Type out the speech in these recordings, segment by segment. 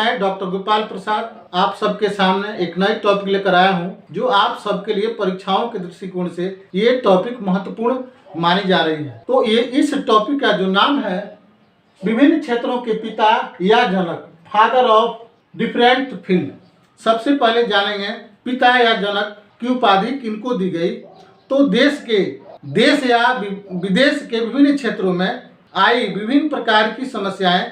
मैं डॉक्टर गोपाल प्रसाद आप सबके सामने एक नई टॉपिक लेकर आया हूं, जो आप सबके लिए परीक्षाओं के दृष्टिकोण से ये टॉपिक महत्वपूर्ण मानी जा रही है। तो ये इस टॉपिक का जो नाम है, विभिन्न क्षेत्रों के पिता या जनक, फादर ऑफ डिफरेंट फील्ड। सबसे पहले जानेंगे पिता या जनक की उपाधि किनको दी गई। तो देश या विदेश के विभिन्न क्षेत्रों में आई विभिन्न प्रकार की समस्याएं,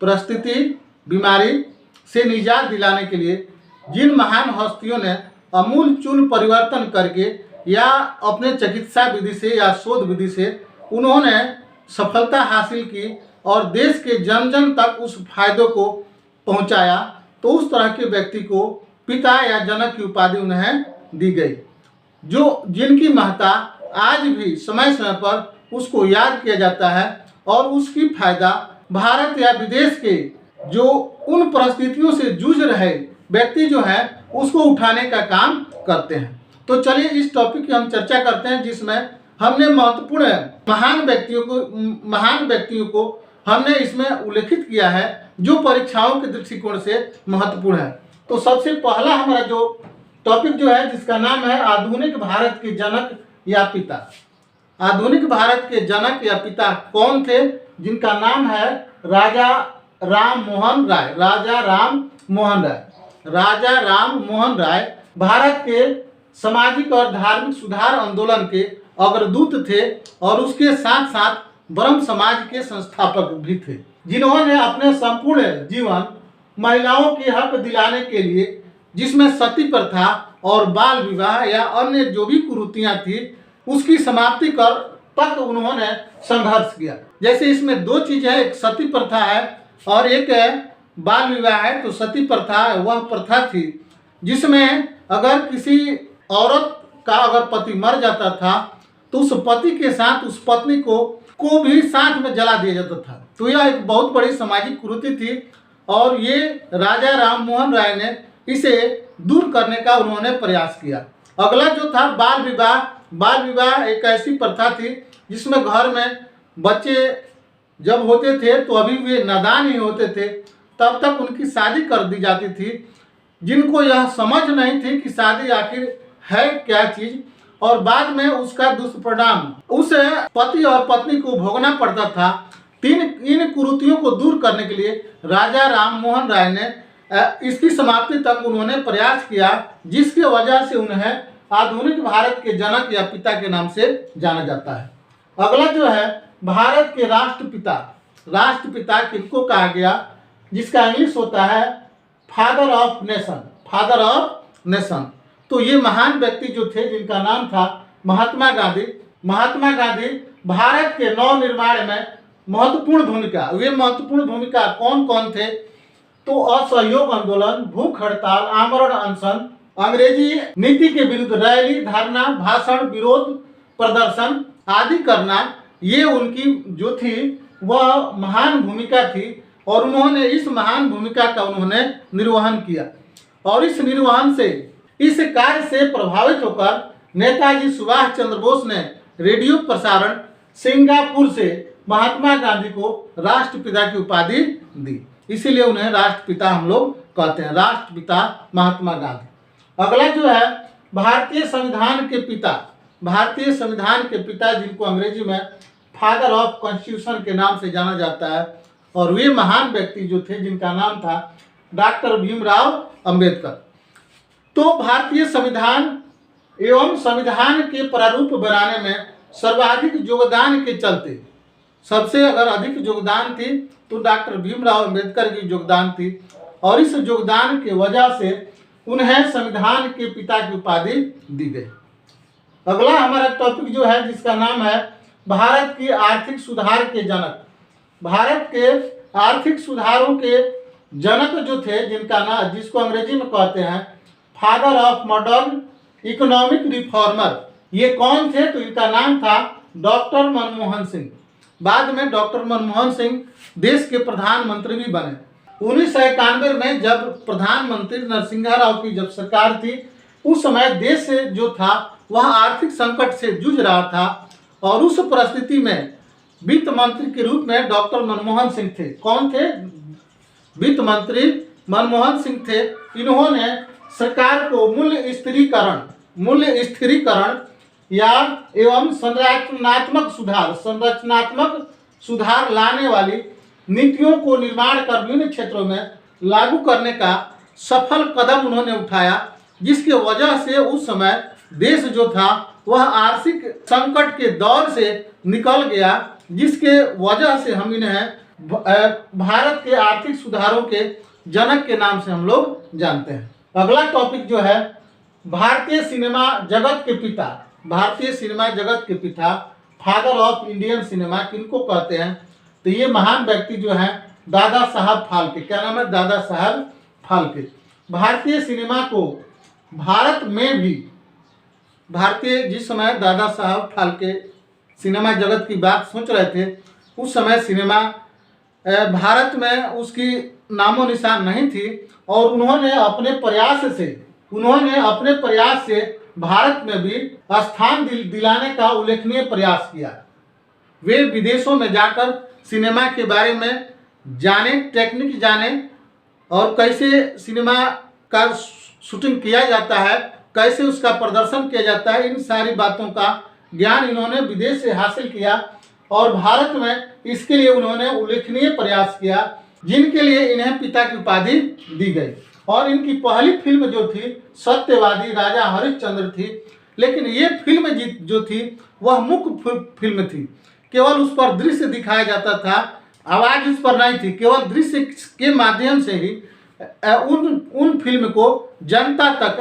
परिस्थिति, बीमारी से निजात दिलाने के लिए जिन महान हस्तियों ने अमूलचूल परिवर्तन करके या अपने चिकित्सा विधि से या शोध विधि से उन्होंने सफलता हासिल की और देश के जन जन तक उस फायदों को पहुंचाया, तो उस तरह के व्यक्ति को पिता या जनक की उपाधि उन्हें दी गई, जो जिनकी महत्ता आज भी समय समय पर उसको याद किया जाता है और उसकी फायदा भारत या विदेश के जो उन परिस्थितियों से जूझ रहे व्यक्ति जो है उसको उठाने का काम करते हैं। तो चलिए इस टॉपिक की हम चर्चा करते हैं, जिसमें हमने महत्वपूर्ण महान व्यक्तियों को हमने इसमें उल्लेखित किया है जो परीक्षाओं के दृष्टिकोण से महत्वपूर्ण है। तो सबसे पहला हमारा जो टॉपिक जो है, जिसका नाम है आधुनिक भारत के जनक या पिता। आधुनिक भारत के जनक या पिता कौन थे? जिनका नाम है राजा राम मोहन राय। राजा राम मोहन राय भारत के सामाजिक और धार्मिक सुधार आंदोलन के अग्रदूत थे और उसके साथ साथ ब्रह्म समाज के संस्थापक भी थे, जिन्होंने अपने संपूर्ण जीवन महिलाओं के हक दिलाने के लिए, जिसमें सती प्रथा और बाल विवाह या अन्य जो भी कुरीतियां थी, उसकी समाप्ति कर तक उन्होंने संघर्ष किया। जैसे इसमें दो चीजें हैं, एक सती प्रथा है और एक बाल विवाह है। तो सती प्रथा वह प्रथा थी जिसमें अगर किसी औरत का अगर पति मर जाता था तो उस पति के साथ उस पत्नी को भी साथ में जला दिया जाता था। तो यह एक बहुत बड़ी सामाजिक कुरीति थी और ये राजा राम मोहन राय ने इसे दूर करने का उन्होंने प्रयास किया। अगला जो था बाल विवाह। बाल विवाह एक ऐसी प्रथा थी जिसमें घर में बच्चे जब होते थे तो अभी वे नादान ही होते थे, तब तक उनकी शादी कर दी जाती थी, जिनको यह समझ नहीं थी कि शादी आखिर है क्या चीज, और बाद में उसका दुष्परिणाम उस पति और पत्नी को भोगना पड़ता था। इन कुरीतियों को दूर करने के लिए राजा राम मोहन राय ने इसकी समाप्ति तक उन्होंने प्रयास किया, जिसकी वजह से उन्हें आधुनिक भारत के जनक या पिता के नाम से जाना जाता है। अगला जो है भारत के राष्ट्रपिता। राष्ट्रपिता किनको कहा गया, जिसका इंग्लिश होता है father of nation. Father of nation. तो ये महान व्यक्ति जो थे, जिनका नाम था महात्मा गांधी। महात्मा गांधी भारत के नव निर्माण में महत्वपूर्ण भूमिका कौन कौन थे? तो असहयोग आंदोलन, भूख हड़ताल, आमरण अनशन, अंग्रेजी नीति के विरुद्ध रैली, धरना, भाषण, विरोध प्रदर्शन आदि करना, ये उनकी जो थी वह महान भूमिका थी और उन्होंने इस महान भूमिका का उन्होंने निर्वहन किया। और इस निर्वहन से, इस कार्य से प्रभावित होकर नेताजी सुभाष चंद्र बोस ने रेडियो प्रसारण सिंगापुर से महात्मा गांधी को राष्ट्रपिता की उपाधि दी। इसीलिए उन्हें राष्ट्रपिता हम लोग कहते हैं, राष्ट्रपिता महात्मा गांधी। अगला जो है भारतीय संविधान के पिता। भारतीय संविधान के पिता, जिनको अंग्रेजी में फादर ऑफ कॉन्स्टिट्यूशन के नाम से जाना जाता है, और वे महान व्यक्ति जो थे जिनका नाम था डॉक्टर भीमराव अंबेडकर। तो भारतीय संविधान एवं संविधान के प्रारूप बनाने में सर्वाधिक योगदान के चलते, सबसे अगर अधिक योगदान थी तो डॉक्टर भीमराव अंबेडकर की योगदान थी, और इस योगदान के वजह से उन्हें संविधान के पिता की उपाधि दी गई। अगला हमारा टॉपिक जो है, जिसका नाम है भारत की आर्थिक सुधार के जनक। भारत के आर्थिक सुधारों के जनक जो थे, जिनका नाम, जिसको अंग्रेजी में कहते हैं father of modern economic reformer, ये कौन थे? तो इनका नाम था डॉक्टर मनमोहन सिंह। बाद में डॉक्टर मनमोहन सिंह देश के प्रधानमंत्री भी बने। 1991 में जब प्रधानमंत्री नरसिंह राव की जब सरकार थी, उस समय देश जो था वह आर्थिक संकट से जूझ रहा था, और उस परिस्थिति में वित्त मंत्री के रूप में डॉक्टर मनमोहन सिंह थे। कौन थे? वित्त मंत्री मनमोहन सिंह थे, इन्होंने सरकार को मूल्य स्थिरीकरण या एवं संरचनात्मक सुधार लाने वाली नीतियों को निर्माण कर विभिन्न क्षेत्रों में लागू करने का सफल कदम उन्होंने उठाया, जिसके वजह से उस समय देश जो था वह आर्थिक संकट के दौर से निकल गया, जिसके वजह से हम इन्हें भारत के आर्थिक सुधारों के जनक के नाम से हम लोग जानते हैं। अगला टॉपिक जो है भारतीय सिनेमा जगत के पिता फादर ऑफ इंडियन सिनेमा किनको कहते हैं, तो ये महान व्यक्ति जो है दादा साहब फाल्के। क्या नाम है? दादा साहब फाल्के। भारतीय सिनेमा को भारत में भी जिस समय दादा साहब फाल्के सिनेमा जगत की बात सोच रहे थे, उस समय सिनेमा भारत में उसकी नामो निशान नहीं थी, और उन्होंने अपने प्रयास से भारत में भी स्थान दिलाने का उल्लेखनीय प्रयास किया। वे विदेशों में जाकर सिनेमा के बारे में जाने, टेक्निक जाने, और कैसे सिनेमा का शूटिंग किया जाता है, कैसे उसका प्रदर्शन किया जाता है, इन सारी बातों का ज्ञान इन्होंने विदेश से हासिल किया, और भारत में इसके लिए उन्होंने उल्लेखनीय प्रयास किया, जिनके लिए इन्हें पिता की उपाधि दी गई। और इनकी पहली फिल्म जो थी सत्यवादी राजा हरिश्चंद्र थी, लेकिन ये फिल्म जो थी वह मुख्य फिल्म थी, केवल उस पर दृश्य दिखाया जाता था, आवाज उस पर नहीं थी, केवल दृश्य के माध्यम से ही उन फिल्म को जनता तक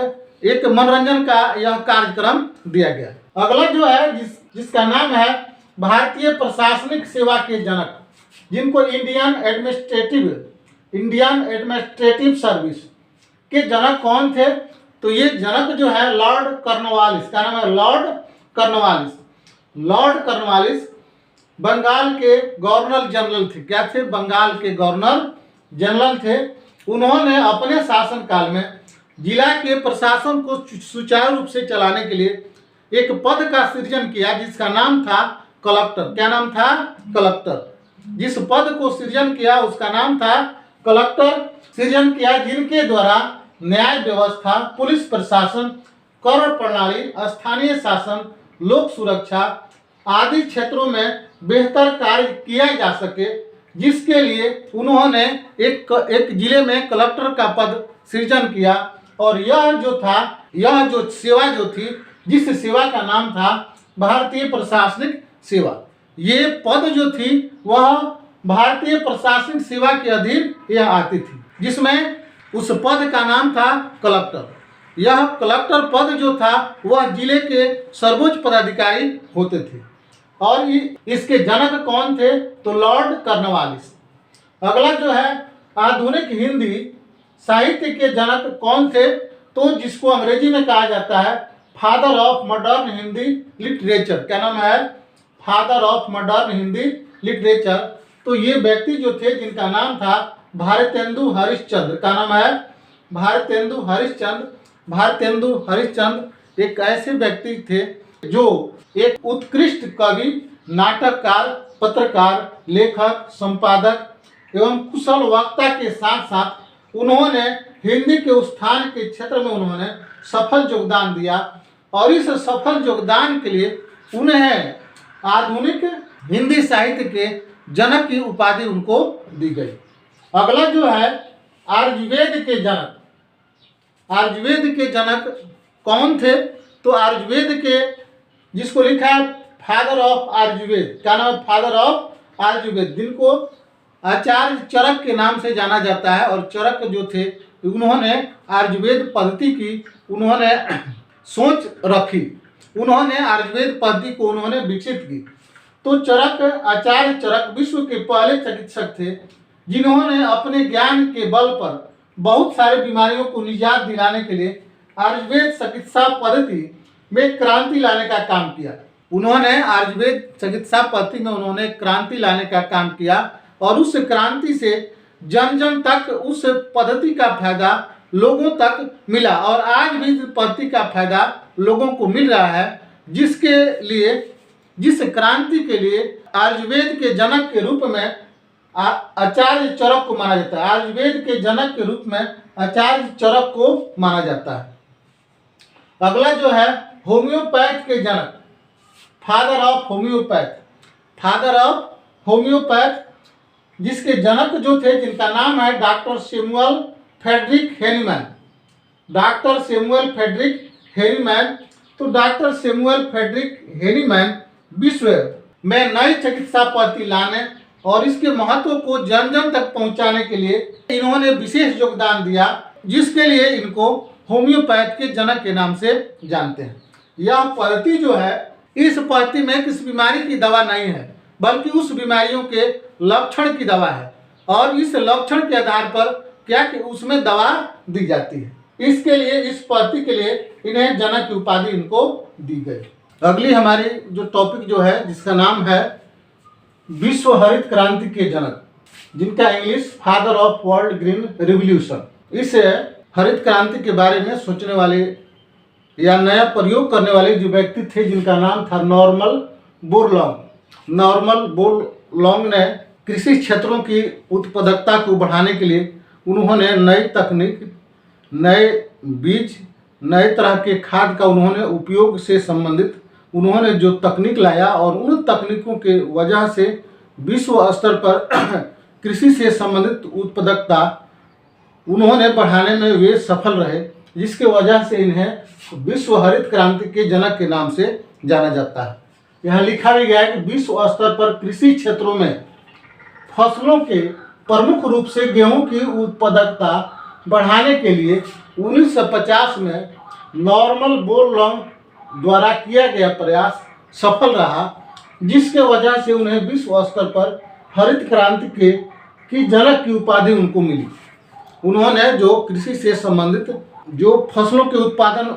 एक मनोरंजन का यह कार्यक्रम दिया गया। अगला जो है जिसका नाम है भारतीय प्रशासनिक सेवा के जनक, जिनको इंडियन एडमिनिस्ट्रेटिव सर्विस के जनक कौन थे, तो ये जनक जो है लॉर्ड कॉर्नवालिस। क्या नाम है? लॉर्ड कॉर्नवालिस बंगाल के गवर्नर जनरल थे। क्या थे? बंगाल के गवर्नर जनरल थे। उन्होंने अपने शासनकाल में जिला के प्रशासन को सुचारू रूप से चलाने के लिए एक पद का सृजन किया, जिसका नाम था कलेक्टर। क्या नाम था? कलेक्टर। जिस पद को सृजन किया उसका नाम था कलेक्टर सृजन किया, जिनके द्वारा न्याय व्यवस्था, पुलिस प्रशासन, कर प्रणाली, स्थानीय शासन, लोक सुरक्षा आदि क्षेत्रों में बेहतर कार्य किया जा सके, जिसके लिए उन्होंने एक जिले में कलेक्टर का पद सृजन किया। और यह जो सेवा जो थी, जिस सेवा का नाम था भारतीय प्रशासनिक सेवा, ये पद जो थी वह भारतीय प्रशासनिक सेवा के अधीन यह आती थी, जिसमें उस पद का नाम था कलेक्टर। यह कलेक्टर पद जो था वह जिले के सर्वोच्च पदाधिकारी होते थे। और इसके जनक कौन थे, तो लॉर्ड कॉर्नवालिस। अगला जो है आधुनिक हिंदी साहित्य के जनक कौन थे, तो जिसको अंग्रेजी में कहा जाता है father of modern Hindi literature. क्या नाम है? Father of modern Hindi literature. तो ये व्यक्ति जो थे जिनका नाम था भारतेंदु हरिश्चंद्र। का नाम है? भारतेंदु हरिश्चंद्र एक ऐसे व्यक्ति थे जो एक उत्कृष्ट कवि, नाटककार, पत्रकार, लेखक, संपादक एवं कुशल वक्ता के साथ साथ उन्होंने हिंदी के उत्थान के क्षेत्र में उन्होंने सफल योगदान दिया, और इस सफल योगदान के लिए उन्हें आधुनिक हिंदी साहित्य के जनक की उपाधि उनको दी गई। अगला जो है आयुर्वेद के जनक कौन थे, तो आयुर्वेद के जिसको लिखा है फादर ऑफ आयुर्वेद। क्या नाम है? फादर ऑफ आयुर्वेद, जिनको आचार्य चरक के नाम से जाना जाता है। और चरक जो थे उन्होंने आयुर्वेद पद्धति की उन्होंने सोच रखी, उन्होंने आयुर्वेद पद्धति को उन्होंने विकसित की। तो आचार्य चरक विश्व के पहले चिकित्सक थे, जिन्होंने अपने ज्ञान के बल पर बहुत सारी बीमारियों को निजात दिलाने के लिए आयुर्वेद चिकित्सा पद्धति में क्रांति लाने का काम किया। उन्होंने आयुर्वेद चिकित्सा पद्धति में उन्होंने क्रांति लाने का काम किया, और उस क्रांति से जन जन तक उस पद्धति का फायदा लोगों तक मिला, और आज भी इस पद्धति का फायदा लोगों को मिल रहा है, जिस क्रांति के लिए आयुर्वेद के जनक के रूप में आचार्य चरक को माना जाता है। आयुर्वेद के जनक के रूप में आचार्य चरक को माना जाता है। अगला जो है होम्योपैथ के जनक, father of homeopath, father of homeopath, जिसके जनक जो थे, जिनका नाम है doctor Samuel Frederick Hahnemann, doctor Samuel Frederick Hahnemann. तो डॉक्टर सैमुअल फ्रेडरिक हेनीमैन विश्व में नई चिकित्सा पद्धति लाने और इसके महत्व को जन जन तक पहुंचाने के लिए इन्होंने विशेष योगदान दिया, जिसके लिए इनको होम्योपैथ के जनक के नाम से जानते हैं। यह पद्धति जो है, इस पद्धति में किसी बीमारी की दवा नहीं है, बल्कि उस बीमारियों के लक्षण की दवा है, और इस लक्षण के आधार पर क्या कि उसमें दवा दी जाती है। इसके लिए, इस पद्धति के लिए इन्हें जनक की उपाधि इनको दी गई। अगली हमारी जो टॉपिक जो है, जिसका नाम है विश्व हरित क्रांति के जनक, जिनका English father of world green revolution. इस हरित क्रांति के बारे में सोचने वाले या नया प्रयोग करने वाले जो व्यक्ति थे, जिनका नाम था नॉर्मन बोरलॉन्ग। नॉर्मन बोरलॉन्ग ने कृषि क्षेत्रों की उत्पादकता को बढ़ाने के लिए उन्होंने नई तकनीक, नए बीज, नए तरह के खाद का उन्होंने उपयोग से संबंधित उन्होंने जो तकनीक लाया, और उन तकनीकों के वजह से विश्व स्तर पर कृषि से संबंधित उत्पादकता उन्होंने बढ़ाने में वे सफल रहे, जिसके वजह से इन्हें विश्व हरित क्रांति के जनक के नाम से जाना जाता है। यहाँ लिखा भी गया है कि विश्व स्तर पर कृषि क्षेत्रों में फसलों के प्रमुख रूप से गेहूं की उत्पादकता बढ़ाने के लिए 1950 में नॉर्मन बोरलॉन्ग द्वारा किया गया प्रयास सफल रहा, जिसके वजह से उन्हें विश्व स्तर पर हरित क्रांति की जनक की उपाधि उनको मिली। उन्होंने जो कृषि से संबंधित जो फसलों के उत्पादन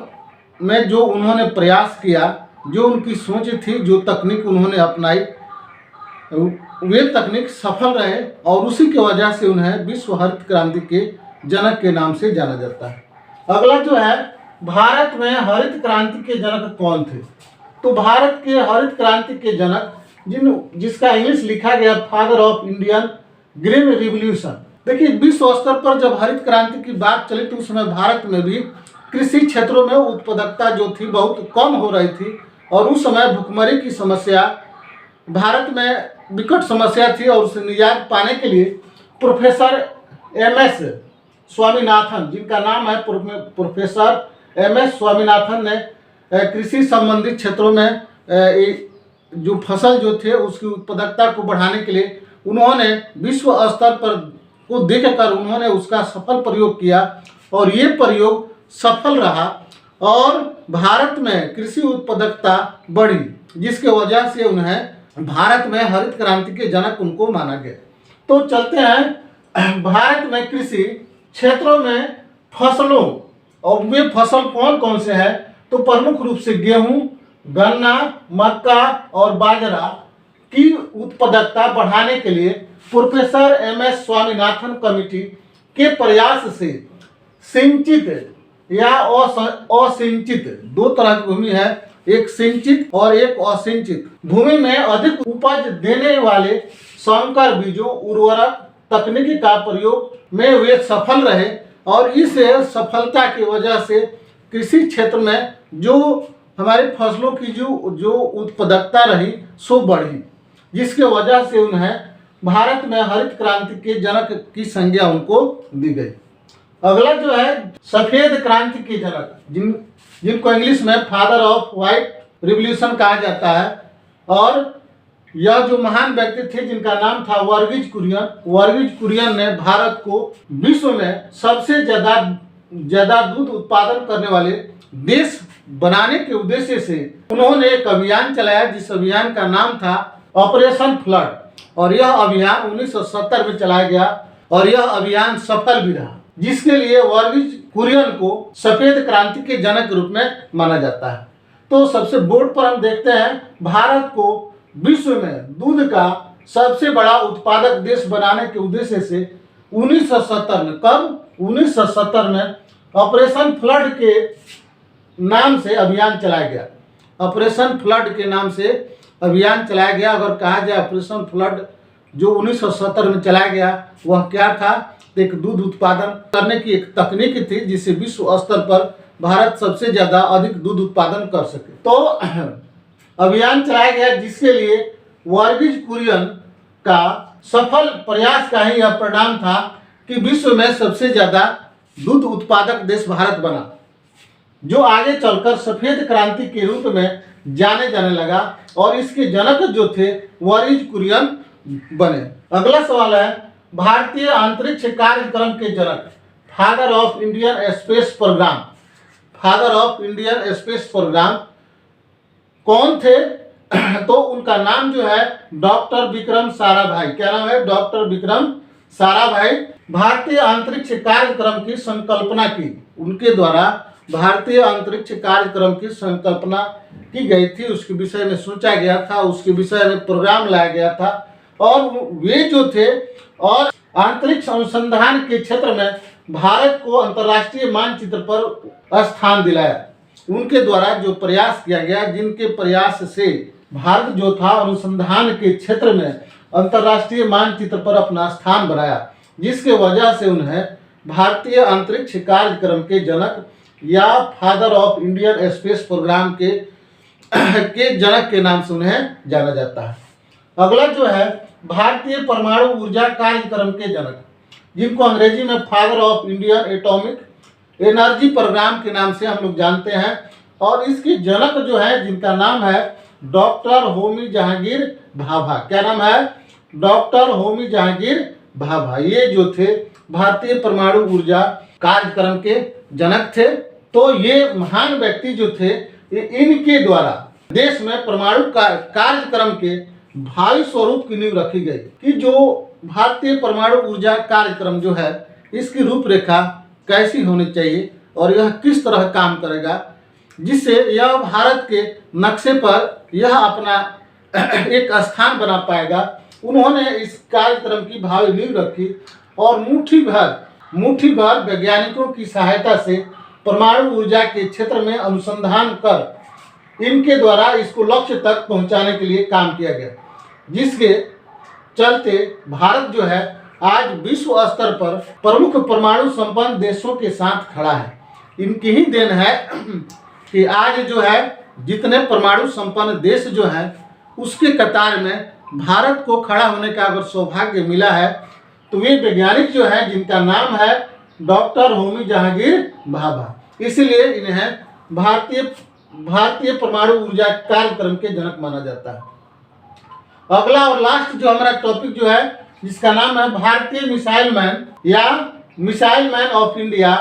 में जो उन्होंने प्रयास किया, जो उनकी सोच थी, जो तकनीक उन्होंने अपनाई, वे तकनीक सफल रहे, और उसी के वजह से उन्हें विश्व हरित क्रांति के जनक के नाम से जाना जाता है। अगला जो है, भारत में हरित क्रांति के जनक कौन थे? तो भारत के हरित क्रांति के जनक, जिसका इंग्लिश लिखा गया father of Indian green revolution. देखिए, विश्व स्तर पर जब हरित क्रांति की बात चली, तो उस समय भारत में भी कृषि क्षेत्रों में उत्पादकता जो थी बहुत कम हो रही थी, और उस समय भुखमरी की समस्या भारत में विकट समस्या थी, और उसे निजात पाने के लिए प्रोफेसर एमएस स्वामीनाथन, जिनका नाम है प्रोफेसर एमएस स्वामीनाथन, ने कृषि संबंधित क्षेत्रों में जो फसल जो थे उसकी उत्पादकता को बढ़ाने के लिए उन्होंने विश्व स्तर पर को देखकर उन्होंने उसका सफल प्रयोग किया, और ये प्रयोग सफल रहा, और भारत में कृषि उत्पादकता बढ़ी, जिसके वजह से उन्हें भारत में हरित क्रांति के जनक उनको माना गया। तो चलते हैं भारत में कृषि क्षेत्रों में फसलों, और वे फसल कौन कौन से हैं? तो प्रमुख रूप से गेहूं, गन्ना, मक्का और बाजरा की उत्पादकता बढ़ाने के लिए प्रोफेसर एमएस स्वामीनाथन कमेटी के प्रयास से सिंचित या असिंचित, दो तरह की भूमि है, एक सिंचित और एक असिंचित भूमि में अधिक उपज देने वाले संकर बीजों, उर्वरक तकनीकी का प्रयोग में वे सफल रहे, और इस सफलता की वजह से कृषि क्षेत्र में जो हमारे फसलों की जो उत्पादकता रही सो बढ़ी, जिसके वजह से उन्हें भारत में हरित क्रांति के जनक की संज्ञा उनको दी गई। अगला जो है सफेद क्रांति के जनक, जिनको इंग्लिश में फादर ऑफ व्हाइट रिवॉल्यूशन कहा जाता है, और यह जो महान व्यक्ति थे, जिनका नाम था वर्गीज कुरियन। वर्गीज कुरियन ने भारत को विश्व में सबसे ज्यादा दूध उत्पादन करने वाले देश बनाने के उद्देश्य से उन्होंने एक अभियान चलाया, जिस अभियान का नाम था ऑपरेशन फ्लड, और यह अभियान 1970 में चलाया गया, और यह अभियान सफल भी रहा, जिसके लिए वर्गीज कुरियन को सफेद क्रांति के जनक के रूप में माना जाता है। तो सबसे बोर्ड पर हम देखते हैं, भारत को विश्व में दूध का सबसे बड़ा उत्पादक देश बनाने के उद्देश्य से 1970 में, कब 1970 में ऑपरेशन फ्लड के नाम से अभियान चलाया गया। ऑपरेशन फ्लड के नाम से अभियान चलाया गया। अगर कहा जाए ऑपरेशन फ्लड जो 1970 में चलाया गया वह क्या था? एक दूध उत्पादन करने की एक तकनीक थी जिससे विश्व स्तर पर भारत सबसे ज्यादा अधिक दूध उत्पादन कर सके। तो अभियान चलाया गया जिसके लिए वर्गीज कुरियन का सफल प्रयास का ही यह परिणाम था कि विश्व में सबसे ज्यादा दूध उत्पादक देश भारत बना, जो आगे चलकर सफेद क्रांति के रूप में जाने जाने लगा और इसके जनक जो थे वर्गीज कुरियन बने। अगला सवाल है, भारतीय अंतरिक्ष कार्यक्रम के जनक, father of Indian space programme, father of Indian space programme कौन थे? तो उनका नाम जो है डॉक्टर विक्रम साराभाई। क्या नाम है? डॉक्टर विक्रम साराभाई। भारतीय अंतरिक्ष कार्यक्रम की संकल्पना की, उनके द्वारा भारतीय अंतरिक्ष कार्यक्रम की संकल्पना की गई थी, उसके विषय में सोचा गया था, उसके विषय में प्रोग्राम लाया गया था और वे जो थे और अंतरिक्ष अनुसंधान के क्षेत्र में भारत को अंतर्राष्ट्रीय मानचित्र पर स्थान दिलाया। उनके द्वारा जो प्रयास किया गया, जिनके प्रयास से भारत जो था अनुसंधान के क्षेत्र में अंतर्राष्ट्रीय मानचित्र पर अपना स्थान बनाया, जिसके वजह से उन्हें भारतीय अंतरिक्ष कार्यक्रम के जनक या father of Indian space program के जनक के नाम से उन्हें जाना जाता है। अगला जो है भारतीय परमाणु ऊर्जा कार्यक्रम के जनक, जिनको अंग्रेजी में father of Indian atomic energy program के नाम से हम लोग जानते हैं, और इसके जनक जो है जिनका नाम है डॉक्टर होमी जहांगीर भाभा। क्या नाम है? डॉक्टर होमी जहांगीर भाभा। ये जो थे भारतीय परमाणु ऊर्जा कार्यक्रम के जनक थे। तो ये महान व्यक्ति जो थे, इनके द्वारा देश में परमाणु कार्यक्रम के भावी स्वरूप की नींव रखी गई कि जो भारतीय परमाणु ऊर्जा कार्यक्रम जो है इसकी रूपरेखा कैसी होनी चाहिए और यह किस तरह काम करेगा, जिससे यह भारत के नक्शे पर यह अपना एक स्थान बना पाएगा। उन्होंने इस कार्यक्रम की भावी नींव रखी और मुट्ठी भर वैज्ञानिकों की सहायता से परमाणु ऊर्जा के क्षेत्र में अनुसंधान कर इनके द्वारा इसको लक्ष्य तक पहुंचाने के लिए काम किया गया, जिसके चलते भारत जो है आज विश्व स्तर पर प्रमुख परमाणु संपन्न देशों के साथ खड़ा है। इनकी ही देन है कि आज जो है जितने परमाणु संपन्न देश जो है उसके कतार में भारत को खड़ा होने का अगर सौभाग्य मिला है तो वे वैज्ञानिक जो है जिनका नाम है डॉक्टर होमी जहांगीर भाभा, इसलिए इन्हें भारतीय परमाणु ऊर्जा कार्यक्रम के जनक माना जाता है। अगला और लास्ट जो हमारा टॉपिक जो है जिसका नाम है भारतीय मिसाइल मैन या मिसाइल मैन ऑफ इंडिया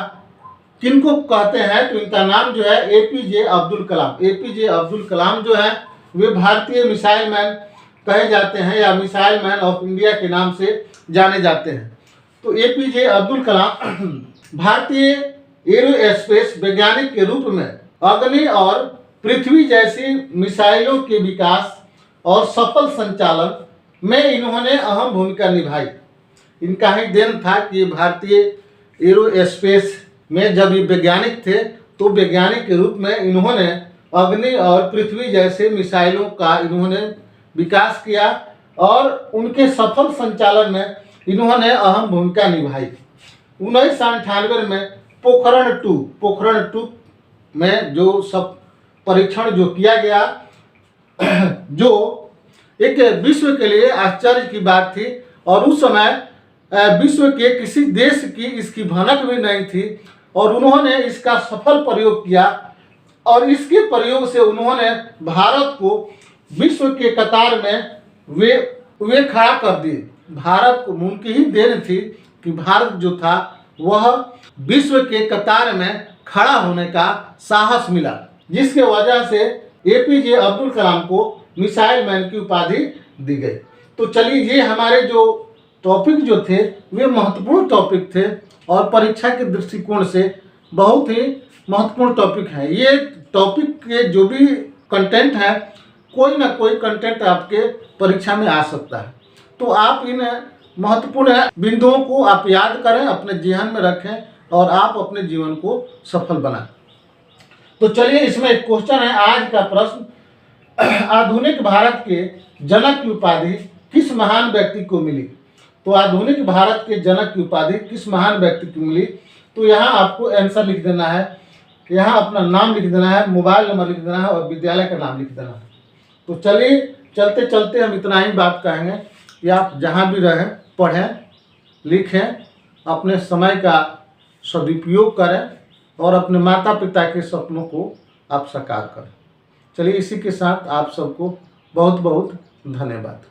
किनको कहते हैं, तो इनका नाम जो है एपीजे अब्दुल कलाम। एपीजे अब्दुल कलाम जो है वे भारतीय मिसाइल मैन कहे जाते हैं या मिसाइल मैन ऑफ इंडिया के नाम से जाने जाते हैं। तो एपीजे अब्दुल कलाम भारतीय एरोस्पेस वैज्ञानिक के रूप में अग्नि और पृथ्वी जैसी मिसाइलों के विकास और सफल संचालन में इन्होंने अहम भूमिका निभाई। इनका ही देन था कि भारतीय एरोस्पेस में जब ये वैज्ञानिक थे तो वैज्ञानिक के रूप में इन्होंने अग्नि और पृथ्वी जैसे मिसाइलों का इन्होंने विकास किया और उनके सफल संचालन में इन्होंने अहम भूमिका निभाई। 1998 में पोखरण टू में जो सब परीक्षण जो किया गया, जो एक विश्व के लिए आश्चर्य की बात थी और उस समय विश्व के किसी देश की इसकी भनक भी नहीं थी और उन्होंने इसका सफल प्रयोग किया और इसके प्रयोग से उन्होंने भारत को विश्व के कतार में वे खड़ा कर दिए। भारत को उनकी ही देन थी कि भारत जो था वह विश्व के कतार में खड़ा होने का साहस मिला, जिसके वजह से एपीजे अब्दुल कलाम को मिसाइल मैन की उपाधि दी गई। तो चलिए, ये हमारे जो टॉपिक जो थे वे महत्वपूर्ण टॉपिक थे और परीक्षा के दृष्टिकोण से बहुत ही महत्वपूर्ण टॉपिक है। ये टॉपिक के जो भी कंटेंट है, कोई ना कोई कंटेंट आपके परीक्षा में आ सकता है, तो आप इन महत्वपूर्ण बिंदुओं को आप याद करें, अपने ध्यान में रखें और आप अपने जीवन को सफल बनाएं। तो चलिए, इसमें एक क्वेश्चन है आज का प्रश्न, आधुनिक भारत के जनक की उपाधि किस महान व्यक्ति को मिली? तो आधुनिक भारत के जनक की उपाधि किस महान व्यक्ति को मिली? तो यहाँ आपको आंसर लिख देना है, यहाँ अपना नाम लिख देना है, मोबाइल नंबर लिख देना है और विद्यालय का नाम लिख देना है। तो चलिए चलते चलते हम इतना ही बात कहेंगे कि आप जहाँ भी रहें पढ़ें, लिखें, अपने समय का सदुपयोग करें और अपने माता पिता के सपनों को आप साकार करें। चलिए इसी के साथ आप सबको बहुत बहुत धन्यवाद।